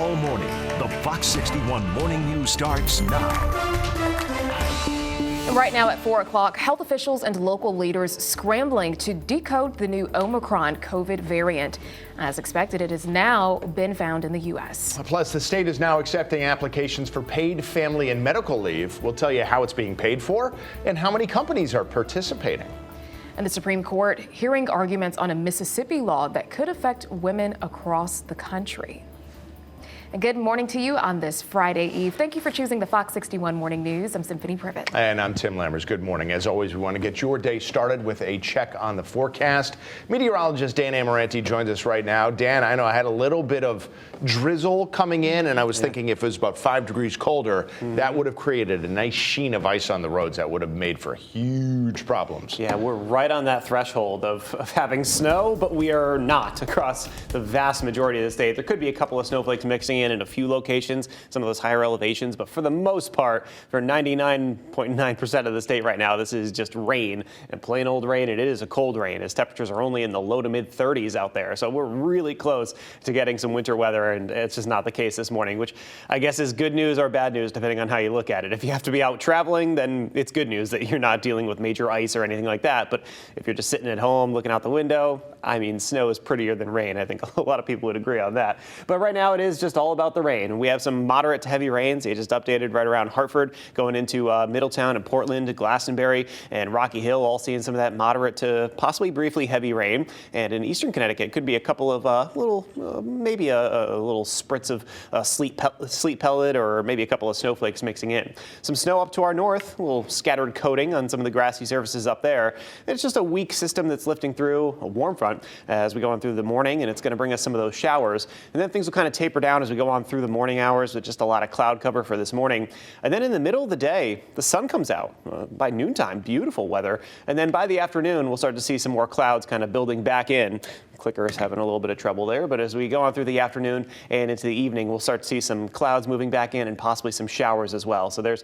all morning. The Fox 61 Morning News starts now. Right now at 4 o'clock, health officials and local leaders scrambling to decode the new Omicron COVID variant. As expected, it has now been found in the U.S. Plus, the state is now accepting applications for paid family and medical leave. We'll tell you how it's being paid for and how many companies are participating. And the Supreme Court hearing arguments on a Mississippi law that could affect women across the country. And good morning to you on this Friday Eve. Thank you for choosing the Fox 61 Morning News. I'm Symphony Privet. And I'm Tim Lammers. Good morning. As always, we want to get your day started with a check on the forecast. Meteorologist Dan Amaranti joins us right now. Dan, I know I had a little bit of drizzle coming in, and I was thinking if it was about 5 degrees colder, that would have created a nice sheen of ice on the roads that would have made for huge problems. Yeah, we're right on that threshold of having snow, but we are not across the vast majority of the state. There could be a couple of snowflakes mixing in a few locations, some of those higher elevations, but for the most part, for 99.9% of the state right now, this is just rain, and plain old rain, and it is a cold rain as temperatures are only in the low to mid 30s out there. So we're really close to getting some winter weather, and it's just not the case this morning, which I guess is good news or bad news depending on how you look at it. If you have to be out traveling, then it's good news that you're not dealing with major ice or anything like that. But if you're just sitting at home looking out the window, I mean, snow is prettier than rain. I think a lot of people would agree on that. But right now it is just all about the rain. We have some moderate to heavy rains. They just updated right around Hartford, going into Middletown and Portland, Glastonbury and Rocky Hill, all seeing some of that moderate to possibly briefly heavy rain. And in eastern Connecticut, could be a couple of maybe a little spritz of sleet pellet or maybe a couple of snowflakes mixing in. Some snow up to our north, a little scattered coating on some of the grassy surfaces up there. And it's just a weak system that's lifting through a warm front as we go on through the morning, and it's going to bring us some of those showers. And then things will kind of taper down as we go on through the morning hours with just a lot of cloud cover for this morning. And then in the middle of the day, the sun comes out by noontime, beautiful weather. And then by the afternoon, we'll start to see some more clouds kind of building back in. Clicker is having a little bit of trouble there, but as we go on through the afternoon and into the evening, we'll start to see some clouds moving back in and possibly some showers as well. So there's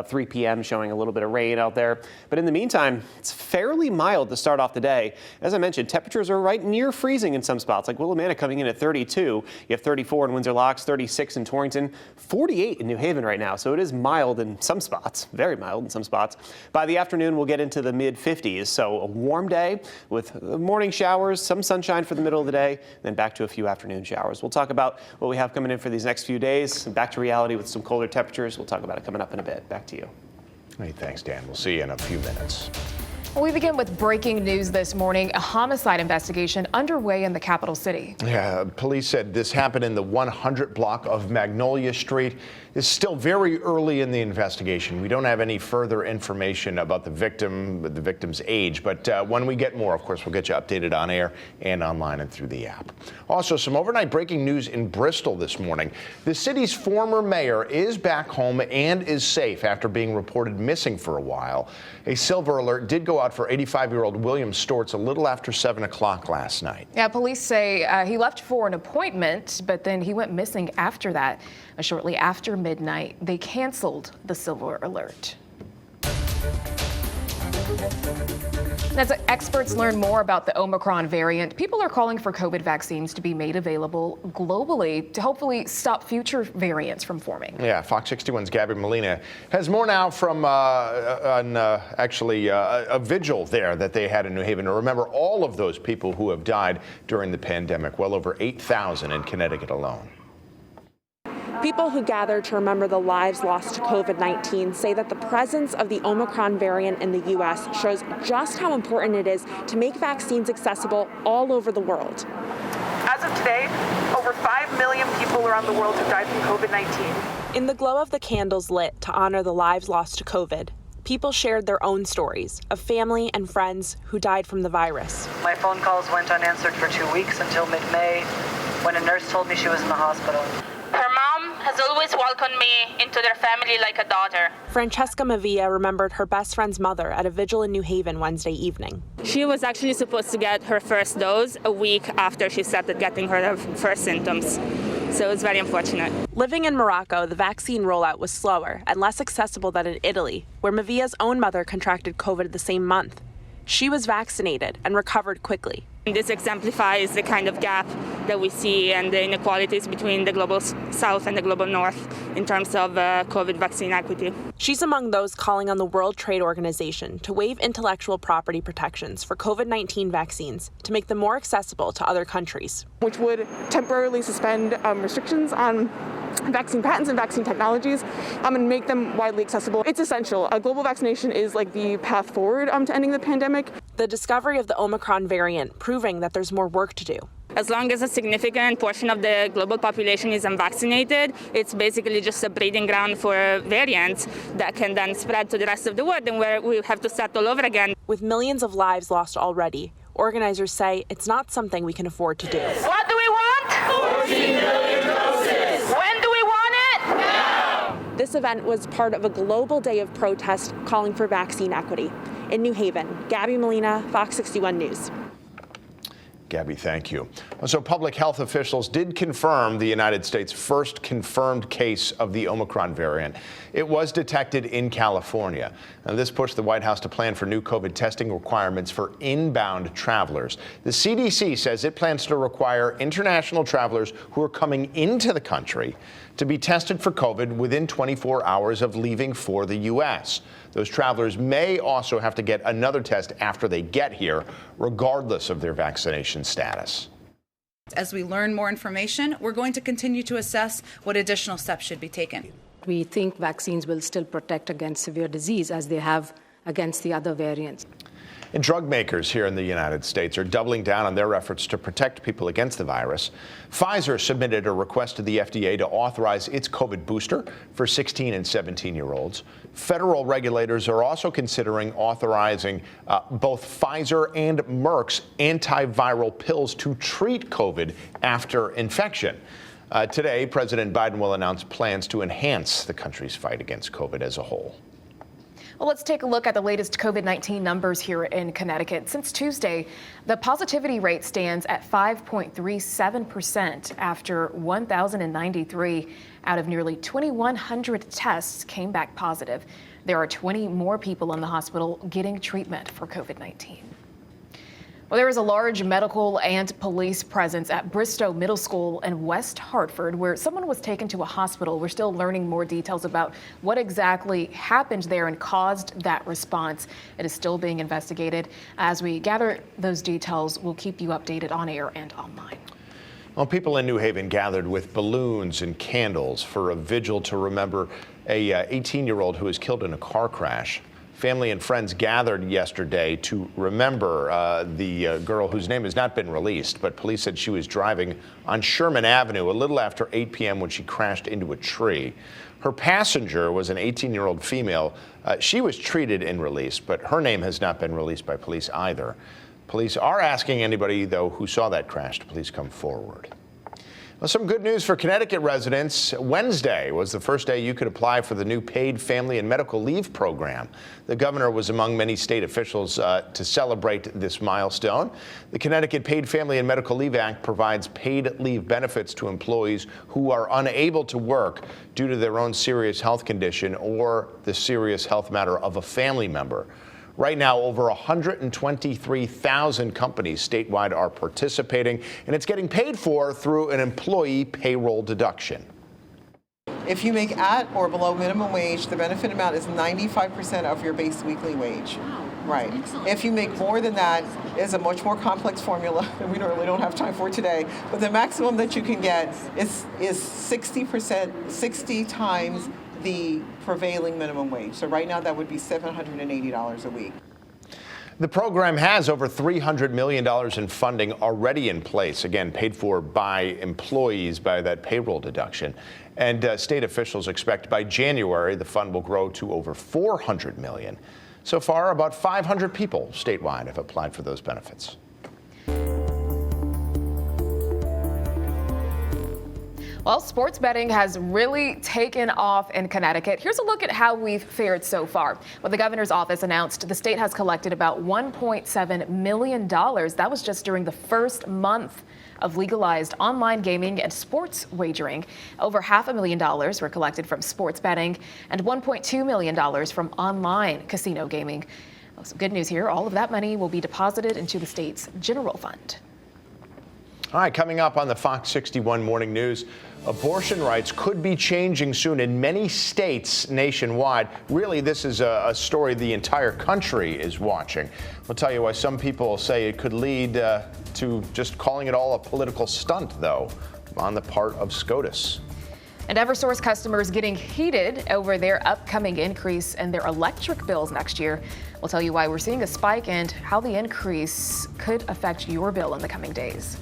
3 p.m. showing a little bit of rain out there. But in the meantime, it's fairly mild to start off the day. As I mentioned, temperatures are right near freezing in some spots, like Willamette coming in at 32. You have 34 in Windsor Locks, 36 in Torrington, 48 in New Haven right now. So it is mild in some spots, very mild in some spots. By the afternoon, we'll get into the mid 50s. So a warm day with morning showers, some sunshine for the middle of the day, then back to a few afternoon showers. We'll talk about what we have coming in for these next few days. Back to reality with some colder temperatures. We'll talk about it coming up in a bit. Back to you. Hey, thanks, Dan. We'll see you in a few minutes. We begin with breaking news this morning. A homicide investigation underway in the capital city. Yeah, police said this happened in the 100 block of Magnolia Street. It's still very early in the investigation. We don't have any further information about the victim's age, but when we get more, of course, we'll get you updated on air and online and through the app. Also, some overnight breaking news in Bristol this morning. The city's former mayor is back home and is safe after being reported missing for a while. A silver alert did go out for 85-year-old William Stortz a little after 7 o'clock last night. Yeah, police say he left for an appointment, but then he went missing after that. Shortly after midnight, they canceled the silver alert. As experts learn more about the Omicron variant, people are calling for COVID vaccines to be made available globally to hopefully stop future variants from forming. Yeah, Fox 61's Gabby Molina has more now from a vigil there that they had in New Haven to remember all of those people who have died during the pandemic, well over 8,000 in Connecticut alone. People who gather to remember the lives lost to COVID-19 say that the presence of the Omicron variant in the U.S. shows just how important it is to make vaccines accessible all over the world. As of today, over 5 million people around the world have died from COVID-19. In the glow of the candles lit to honor the lives lost to COVID, people shared their own stories of family and friends who died from the virus. My phone calls went unanswered for 2 weeks until mid-May, when a nurse told me she was in the hospital. Her mom has always welcomed me into their family like a daughter. Francesca Mavia remembered her best friend's mother at a vigil in New Haven Wednesday evening. She was actually supposed to get her first dose a week after she started getting her first symptoms. So it was very unfortunate. Living in Morocco, the vaccine rollout was slower and less accessible than in Italy, where Mavia's own mother contracted COVID the same month. She was vaccinated and recovered quickly. And this exemplifies the kind of gap that we see and the inequalities between the global south and the global north in terms of COVID vaccine equity. She's among those calling on the World Trade Organization to waive intellectual property protections for COVID-19 vaccines to make them more accessible to other countries, which would temporarily suspend restrictions on vaccine patents and vaccine technologies and make them widely accessible. It's essential. A global vaccination is like the path forward to ending the pandemic. The discovery of the Omicron variant proving that there's more work to do. As long as a significant portion of the global population is unvaccinated, it's basically just a breeding ground for variants that can then spread to the rest of the world and where we have to start all over again. With millions of lives lost already, organizers say it's not something we can afford to do. What do we want? 14 million doses. When do we want it? Now. This event was part of a global day of protest calling for vaccine equity. In New Haven, Gabby Molina, Fox 61 News. Gabby, thank you. So public health officials did confirm the United States' first confirmed case of the Omicron variant. It was detected in California. Now, this pushed the White House to plan for new COVID testing requirements for inbound travelers. The CDC says it plans to require international travelers who are coming into the country to be tested for COVID within 24 hours of leaving for the U.S. Those travelers may also have to get another test after they get here, regardless of their vaccination status. As we learn more information, we're going to continue to assess what additional steps should be taken. We think vaccines will still protect against severe disease as they have against the other variants. And drug makers here in the United States are doubling down on their efforts to protect people against the virus. Pfizer submitted a request to the FDA to authorize its COVID booster for 16 and 17-year-olds. Federal regulators are also considering authorizing both Pfizer and Merck's antiviral pills to treat COVID after infection. Today, President Biden will announce plans to enhance the country's fight against COVID as a whole. Well, let's take a look at the latest COVID-19 numbers here in Connecticut. Since Tuesday, the positivity rate stands at 5.37% after 1,093 out of nearly 2,100 tests came back positive. There are 20 more people in the hospital getting treatment for COVID-19. Well, there is a large medical and police presence at Bristow Middle School in West Hartford, where someone was taken to a hospital. We're still learning more details about what exactly happened there and caused that response. It is still being investigated. As we gather those details, we'll keep you updated on air and online. Well, people in New Haven gathered with balloons and candles for a vigil to remember a 18-year-old who was killed in a car crash. Family and friends gathered yesterday to remember the girl whose name has not been released, but police said she was driving on Sherman Avenue a little after 8 p.m. when she crashed into a tree. Her passenger was an 18-year-old female. She was treated and released, but her name has not been released by police either. Police are asking anybody, though, who saw that crash to please come forward. Well, some good news for Connecticut residents. Wednesday was the first day you could apply for the new paid family and medical leave program. The governor was among many state officials to celebrate this milestone. The Connecticut Paid Family and Medical Leave Act provides paid leave benefits to employees who are unable to work due to their own serious health condition or the serious health matter of a family member. Right now, over 123,000 companies statewide are participating, and it's getting paid for through an employee payroll deduction. If you make at or below minimum wage, the benefit amount is 95% of your base weekly wage. Right. If you make more than that, it's a much more complex formula that we really don't have time for today. But the maximum that you can get is 60%, 60 times the prevailing minimum wage. So right now that would be $780 a week. The program has over $300 million in funding already in place, again, paid for by employees by that payroll deduction. And state officials expect by January the fund will grow to over $400 million. So far, about 500 people statewide have applied for those benefits. Well, sports betting has really taken off in Connecticut. Here's a look at how we've fared so far. Well, the governor's office announced the state has collected about $1.7 million. That was just during the first month of legalized online gaming and sports wagering. Over $500,000 were collected from sports betting and $1.2 million from online casino gaming. Well, some good news here. All of that money will be deposited into the state's general fund. All right, coming up on the Fox 61 Morning News, abortion rights could be changing soon in many states nationwide. Really, this is a story the entire country is watching. We'll tell you why some people say it could lead to just calling it all a political stunt, though, on the part of SCOTUS. And Eversource customers getting heated over their upcoming increase in their electric bills next year. We'll tell you why we're seeing a spike and how the increase could affect your bill in the coming days.